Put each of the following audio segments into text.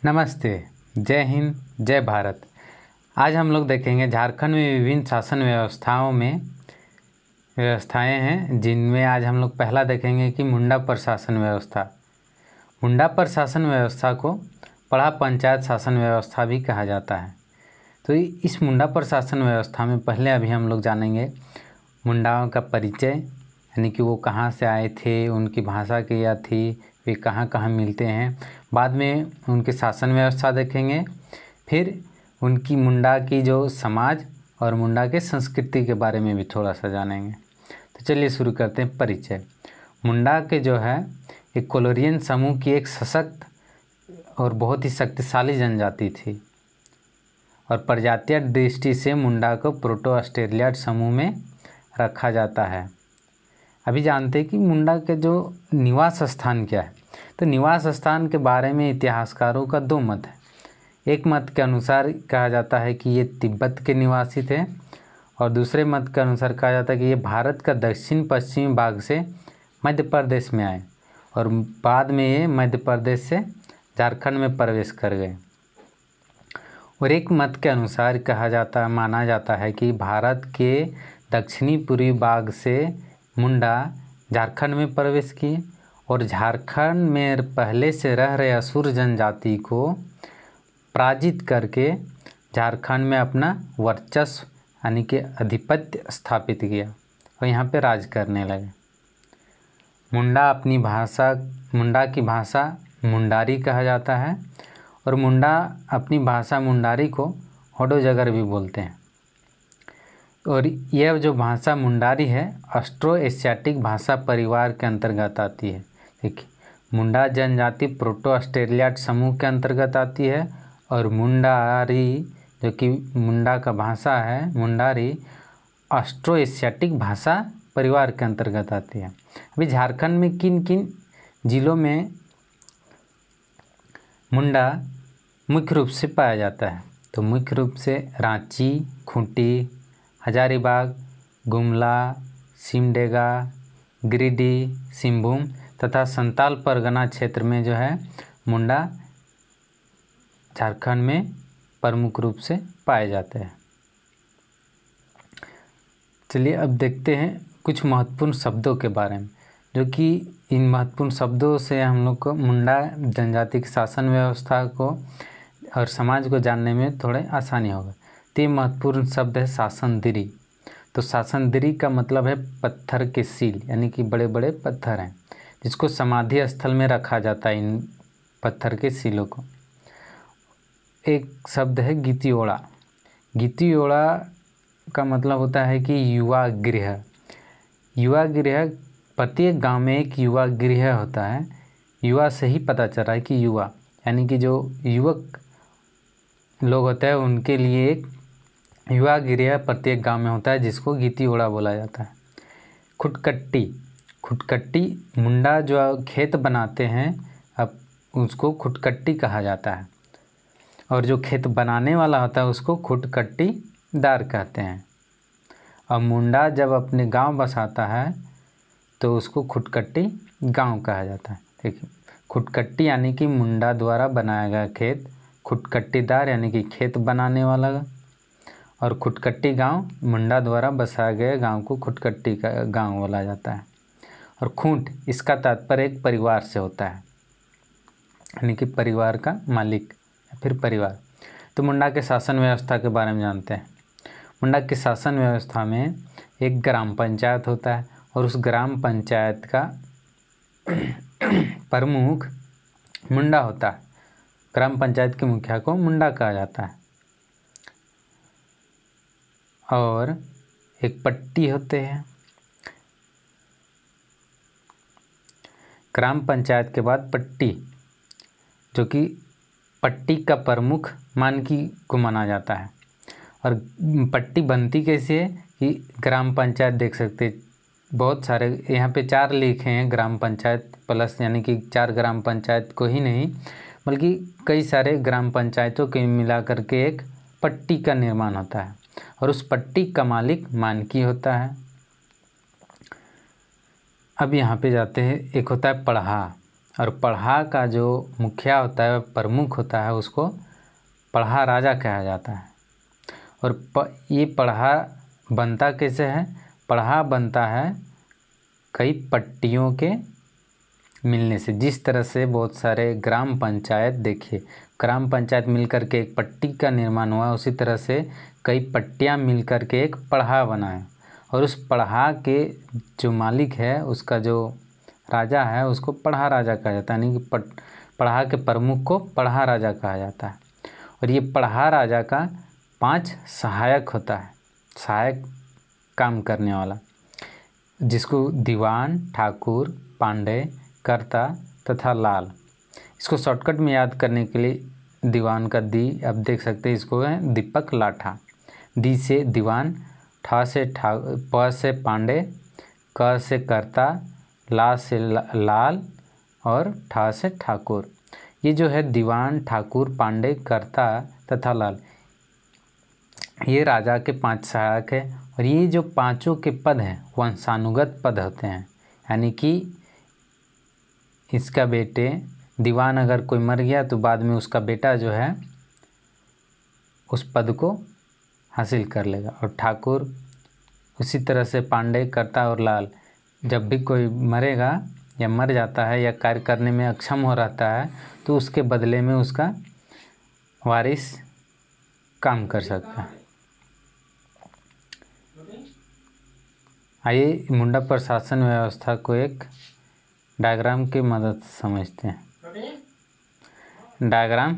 नमस्ते, जय हिंद, जय भारत। आज हम लोग देखेंगे झारखंड में विभिन्न शासन व्यवस्थाएं हैं, जिनमें आज हम लोग पहला देखेंगे कि मुंडा प्रशासन व्यवस्था। मुंडा प्रशासन व्यवस्था को पड़ा पंचायत शासन व्यवस्था भी कहा जाता है। तो इस मुंडा प्रशासन व्यवस्था में पहले अभी हम लोग जानेंगे मुंडाओं का परिचय, यानी कि वो कहाँ से आए थे, उनकी भाषा क्या थी, वे कहाँ कहाँ मिलते हैं। बाद में उनके शासन व्यवस्था देखेंगे, फिर उनकी मुंडा की जो समाज और मुंडा के संस्कृति के बारे में भी थोड़ा सा जानेंगे। तो चलिए शुरू करते हैं परिचय। मुंडा के जो है एक कोलोरियन समूह की एक सशक्त और बहुत ही शक्तिशाली जनजाति थी और प्रजातीय दृष्टि से मुंडा को प्रोटो ऑस्ट्रेलियाड समूह में रखा जाता है। अभी जानते हैं कि मुंडा के जो निवास स्थान क्या है। तो निवास स्थान के बारे में इतिहासकारों का दो मत है। एक मत के अनुसार कहा जाता है कि ये तिब्बत के निवासी थे और दूसरे मत के अनुसार कहा जाता है कि ये भारत का दक्षिण पश्चिमी भाग से मध्य प्रदेश में आए और बाद में ये मध्य प्रदेश से झारखंड में प्रवेश कर गए। और एक मत के अनुसार माना जाता है कि भारत के दक्षिणी पूर्वी भाग से मुंडा झारखंड में प्रवेश किए और झारखंड में पहले से रह रहे असुर जनजाति को पराजित करके झारखंड में अपना वर्चस्व यानी कि आधिपत्य स्थापित किया और यहाँ पे राज करने लगे। मुंडा की भाषा मुंडारी कहा जाता है और मुंडा अपनी भाषा मुंडारी को होडोजगर भी बोलते हैं। और यह जो भाषा मुंडारी है ऑस्ट्रो एशियाटिक भाषा परिवार के अंतर्गत आती है। देखिए, मुंडा जनजाति प्रोटो ऑस्ट्रेलियाड समूह के अंतर्गत आती है और मुंडारी जो कि मुंडा का भाषा है मुंडारी ऑस्ट्रो एशियाटिक भाषा परिवार के अंतर्गत आती है। अभी झारखंड में किन किन जिलों में मुंडा मुख्य रूप से पाया जाता है? तो मुख्य रूप से रांची, खूंटी, हजारीबाग, गुमला, सिमडेगा, गिरिडीह, सिंहभूम तथा संताल परगना क्षेत्र में जो है मुंडा झारखंड में प्रमुख रूप से पाए जाते हैं। चलिए अब देखते हैं कुछ महत्वपूर्ण शब्दों के बारे में, जो कि इन महत्वपूर्ण शब्दों से हम लोग को मुंडा जनजाति की शासन व्यवस्था को और समाज को जानने में थोड़े आसानी होगा। तीन महत्वपूर्ण शब्द है शासनदिरी। तो शासनदिरी का मतलब है पत्थर के सील, यानी कि बड़े बड़े पत्थर हैं जिसको समाधि स्थल में रखा जाता है, इन पत्थर के सीलों को। एक शब्द है गीतियोड़ा। गीतियोड़ा का मतलब होता है कि युवा गृह। युवा गृह, प्रत्येक गांव में एक युवा गृह होता है। युवा से ही पता चल रहा है कि युवा यानी कि जो युवक लोग होते हैं उनके लिए एक युवा गृह प्रत्येक गांव में होता है, जिसको गीतियोड़ा बोला जाता है। खुटकट्टी। खुटकट्टी मुंडा जो खेत बनाते हैं अब उसको खुटकट्टी कहा जाता है और जो खेत बनाने वाला होता है उसको खुटकट्टीदार कहते हैं। और मुंडा जब अपने गांव बसाता है तो उसको खुटकट्टी गांव कहा जाता है। देखिए, खुटकट्टी यानी कि मुंडा द्वारा बनाया गया खेत, खुटकट्टीदार यानी कि खेत बनाने वाला, और खुटकट्टी गांव मुंडा द्वारा बसाए गए गांव को खुटकट्टी का गांव बोला जाता है। और खूंट, इसका तात्पर्य एक परिवार से होता है, यानी कि परिवार का मालिक या फिर परिवार। तो मुंडा के शासन व्यवस्था के बारे में जानते हैं। मुंडा की शासन व्यवस्था में एक ग्राम पंचायत होता है और उस ग्राम पंचायत का प्रमुख मुंडा होता है। ग्राम पंचायत के मुखिया को मुंडा कहा जाता है। और एक पट्टी होते हैं। ग्राम पंचायत के बाद पट्टी, जो कि पट्टी का प्रमुख मानकी को माना जाता है। और पट्टी बनती कैसे है कि ग्राम पंचायत देख सकते हैं, बहुत सारे यहाँ पे 4 लिखे हैं ग्राम पंचायत प्लस, यानी कि 4 ग्राम पंचायत को ही नहीं बल्कि कई सारे ग्राम पंचायतों के मिला करके एक पट्टी का निर्माण होता है और उस पट्टी का मालिक मानकी होता है। अब यहाँ पे जाते हैं, एक होता है पढ़ा। और पढ़ा का जो मुखिया होता है, प्रमुख होता है, उसको पढ़ा राजा कहा जाता है। और ये पढ़ा बनता कैसे है? पढ़ा बनता है कई पट्टियों के मिलने से। जिस तरह से बहुत सारे ग्राम पंचायत, देखिए ग्राम पंचायत मिलकर के एक पट्टी का निर्माण हुआ, उसी तरह से कई पट्टियाँ मिलकर के एक पढ़ा बना है। और उस पढ़ा के जो मालिक है, उसका जो राजा है, उसको पढ़ा राजा कहा जाता है, यानी कि पढ़ा के प्रमुख को पढ़ा राजा कहा जाता है। और ये पढ़ा राजा का 5 सहायक होता है, सहायक काम करने वाला, जिसको दीवान, ठाकुर, पांडे, कर्ता तथा लाल। इसको शॉर्टकट में याद करने के लिए दीवान का दी, अब देख सकते हैं इसको है दीपक लाठा। दी से दीवान, ठा से प से पांडे, क से कर्ता, ला से लाल और ठा से ठाकुर। ये जो है दीवान, ठाकुर, पांडे, कर्ता तथा लाल, ये राजा के 5 सहायक है। और ये जो पांचों के पद हैं वंशानुगत पद होते हैं, यानी कि इसका बेटे दीवान अगर कोई मर गया तो बाद में उसका बेटा जो है उस पद को हासिल कर लेगा। और ठाकुर उसी तरह से, पांडे, कर्ता और लाल, जब भी कोई मरेगा या मर जाता है या कार्य करने में अक्षम हो रहता है तो उसके बदले में उसका वारिस काम कर सकता है। आइए मुंडा प्रशासन व्यवस्था को एक डायग्राम की मदद से समझते हैं। डायग्राम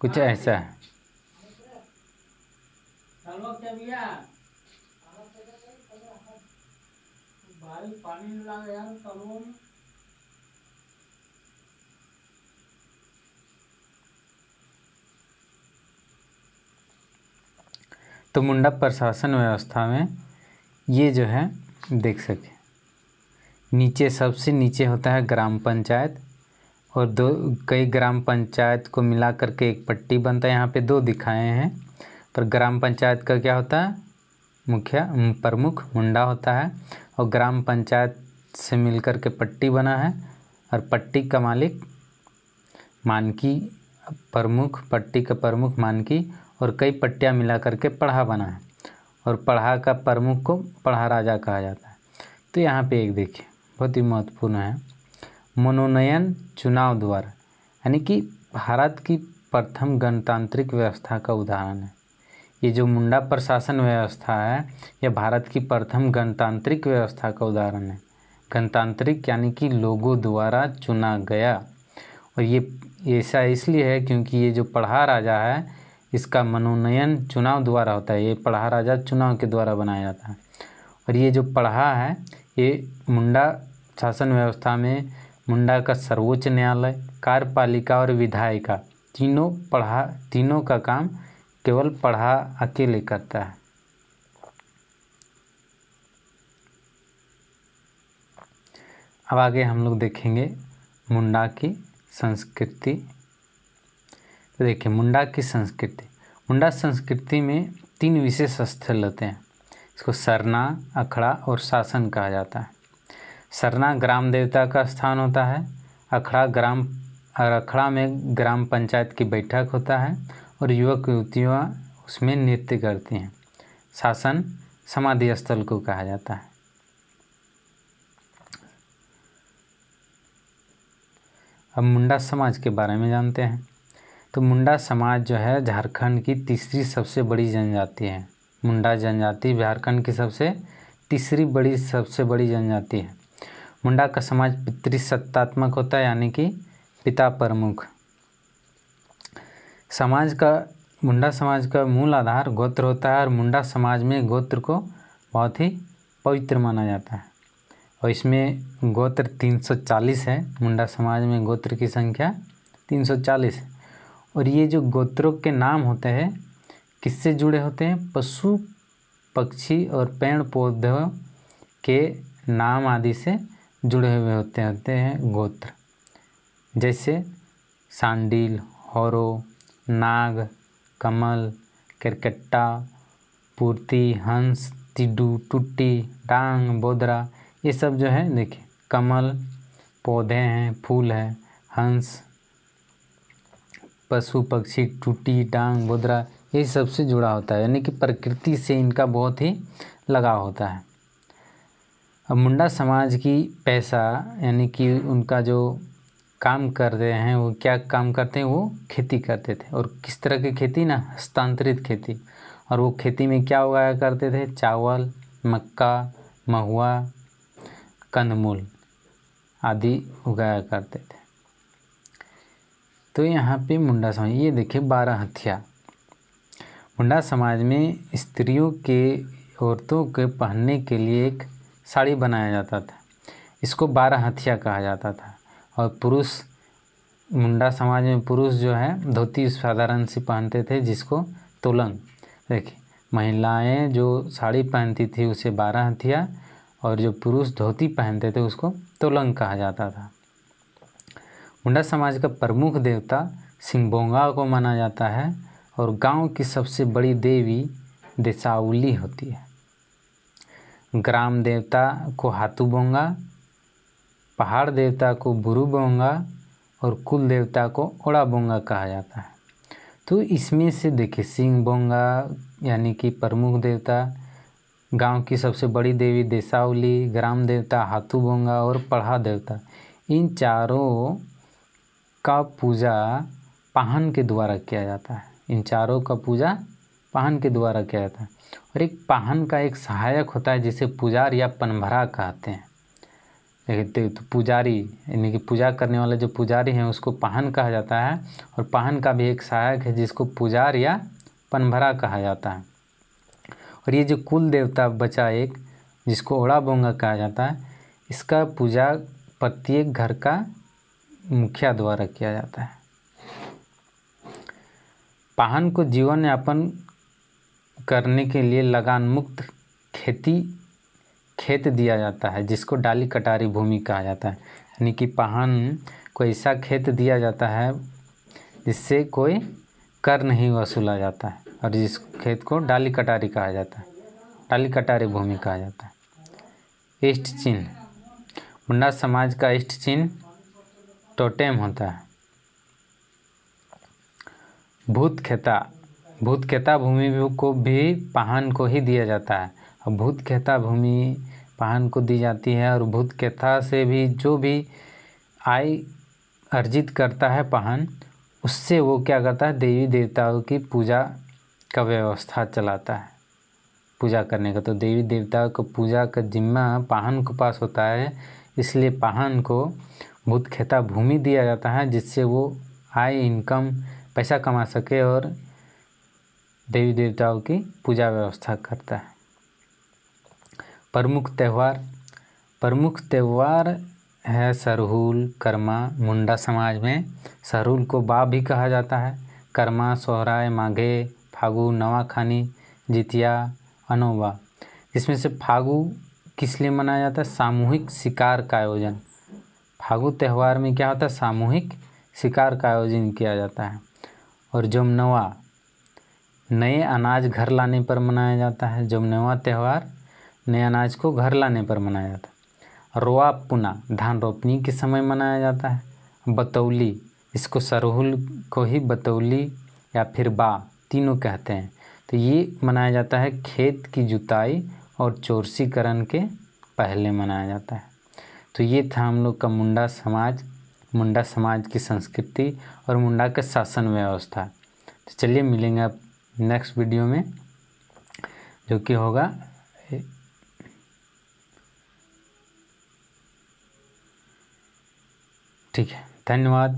कुछ ऐसा है। तो मुंडा प्रशासन व्यवस्था में ये जो है देख सके, नीचे सबसे नीचे होता है ग्राम पंचायत, और कई ग्राम पंचायत को मिला करके एक पट्टी बनता है। यहाँ पे 2 दिखाए हैं, पर ग्राम पंचायत का क्या होता है? मुखिया, प्रमुख मुंडा होता है, और ग्राम पंचायत से मिलकर के पट्टी बना है, और पट्टी का मालिक मानकी, प्रमुख, पट्टी का प्रमुख मानकी, और कई पट्टियाँ मिला करके पढ़ा बना है, और पढ़ा का प्रमुख को पढ़ा राजा कहा जाता है। तो यहाँ पे एक देखिए बहुत ही महत्वपूर्ण है, मनोनयन चुनाव द्वारा, यानी कि भारत की प्रथम गणतांत्रिक व्यवस्था का उदाहरण है। ये जो मुंडा प्रशासन व्यवस्था है, यह भारत की प्रथम गणतांत्रिक व्यवस्था का उदाहरण है। गणतांत्रिक यानी कि लोगों द्वारा चुना गया, और ये ऐसा इसलिए है क्योंकि ये जो पढ़ा राजा है, इसका मनोनयन चुनाव द्वारा होता है। ये पढ़ा राजा चुनाव के द्वारा बनाया जाता है। और ये जो पढ़ा है, ये मुंडा शासन व्यवस्था में मुंडा का सर्वोच्च न्यायालय, कार्यपालिका और विधायिका, तीनों का काम केवल पढ़ा अकेले करता है। अब आगे हम लोग देखेंगे मुंडा की संस्कृति। तो देखिए मुंडा की संस्कृति, मुंडा संस्कृति में 3 विशेष स्थल होते हैं। इसको सरना, अखड़ा और शासन कहा जाता है। सरना ग्राम देवता का स्थान होता है, अखड़ा में ग्राम पंचायत की बैठक होता है और युवक युवतियाँ उसमें नृत्य करती हैं। शासन समाधि स्थल को कहा जाता है। अब मुंडा समाज के बारे में जानते हैं। तो मुंडा समाज जो है झारखंड की तीसरी सबसे बड़ी जनजाति है। मुंडा जनजाति झारखंड की सबसे बड़ी जनजाति है। मुंडा का समाज पितृसत्तात्मक होता है, यानी कि पिता प्रमुख। मुंडा समाज का मूल आधार गोत्र होता है, और मुंडा समाज में गोत्र को बहुत ही पवित्र माना जाता है। और इसमें गोत्र 340 है। मुंडा समाज में गोत्र की संख्या 340 है। और ये जो गोत्रों के नाम होते हैं किससे जुड़े होते हैं? पशु, पक्षी और पेड़ पौधों के नाम आदि से जुड़े हुए होते हैं गोत्र। जैसे सांडील, होरो, नाग, कमल, केरकेट्टा, पूर्ति, हंस, तिड्डू, टुट्टी, डांग, बोदरा, ये सब जो है देखिए कमल, पौधे हैं, फूल है, हंस, पशु पक्षी, टूटी टांग, बोदरा, ये सब से जुड़ा होता है, यानी कि प्रकृति से इनका बहुत ही लगाव होता है। अब मुंडा समाज की पैसा यानी कि उनका जो काम कर रहे हैं वो क्या काम करते हैं, वो खेती करते थे। और किस तरह की खेती ना, हस्तांतरित खेती। और वो खेती में क्या उगाया करते थे, चावल, मक्का, महुआ, कंदमूल आदि उगाया करते थे। तो यहाँ पे मुंडा समाज, ये देखिए 12 हथिया। मुंडा समाज में स्त्रियों के, औरतों के पहनने के लिए एक साड़ी बनाया जाता था, इसको 12 हथिया कहा जाता था। और पुरुष, मुंडा समाज में पुरुष जो है धोती साधारण सी पहनते थे जिसको तोलन। देखिए महिलाएं जो साड़ी पहनती थी उसे 12 हथिया, और जो पुरुष धोती पहनते थे उसको तोलन कहा जाता था। मुंडा समाज का प्रमुख देवता सिंहबोंगा को माना जाता है, और गांव की सबसे बड़ी देवी देसाउली होती है। ग्राम देवता को हाथूबोंगा, पहाड़ देवता को बुरुबोंगा, और कुल देवता को ओड़ाबोंगा कहा जाता है। तो इसमें से देखिए सिंहबोंगा यानी कि प्रमुख देवता, गांव की सबसे बड़ी देवी देसाउली, ग्राम देवता हाथूबोंगा और पहाड़ देवता, इन चारों का पूजा पाहन के द्वारा किया जाता है। इन चारों का पूजा पाहन के द्वारा किया जाता है। और एक पाहन का एक सहायक होता है जिसे पुजारी या पनभरा कहते हैं। तो पुजारी यानी कि पूजा करने वाले जो पुजारी हैं उसको पाहन कहा जाता है, और पाहन का भी एक सहायक है जिसको पुजार या पनभरा कहा जाता है। और ये जो कुल देवता बचा एक, जिसको ओड़ाबोंगा कहा जाता है, इसका पूजा प्रत्येक घर का मुखिया द्वारा किया जाता है। पाहन को जीवन यापन करने के लिए लगान मुक्त खेत दिया जाता है जिसको डाली कटारी भूमि कहा जाता है। यानी कि पाहन को ऐसा खेत दिया जाता है जिससे कोई कर नहीं वसूला जाता है, और जिस खेत को डाली कटारी कहा जाता है, डाली कटारी भूमि कहा जाता है। इष्ट चिन्ह, मुंडा समाज का इष्ट चिन्ह टोटेम होता है। भूतखेता भूमि को भी पाहन को ही दिया जाता है। और भूतखेता भूमि पाहन को दी जाती है, और भूतखेता से भी जो भी आय अर्जित करता है पाहन, उससे वो क्या करता है, देवी देवताओं की पूजा का व्यवस्था चलाता है, पूजा करने का। तो देवी देवताओं को पूजा का जिम्मा पाहन के पास होता है, इसलिए पाहन को भूतखेता भूमि दिया जाता है जिससे वो आय, इनकम, पैसा कमा सके और देवी देवताओं की पूजा व्यवस्था करता है। प्रमुख त्यौहार है सरहुल, कर्मा। मुंडा समाज में सरहुल को बा भी कहा जाता है, कर्मा, सोहराय, माघे, फागु, नवाखानी, जितिया, अनोवा। इसमें से फागु किस लिए मनाया जाता है, सामूहिक शिकार का आयोजन। फागु त्यौहार में क्या होता है, सामूहिक शिकार का आयोजन किया जाता है। और जमनवा, नए अनाज घर लाने पर मनाया जाता है। जमनवा त्यौहार नए अनाज को घर लाने पर मनाया जाता है। रोआ पुना, धान रोपनी के समय मनाया जाता है। बतौली, इसको सरहुल को ही बतौली या फिर बा तीनों कहते हैं। तो ये मनाया जाता है खेत की जुताई और चौरसीकरण के पहले मनाया जाता है। तो ये था हम लोग का मुंडा समाज की संस्कृति और मुंडा का शासन व्यवस्था। तो चलिए मिलेंगे अब नेक्स्ट वीडियो में, जो कि होगा ठीक है। धन्यवाद।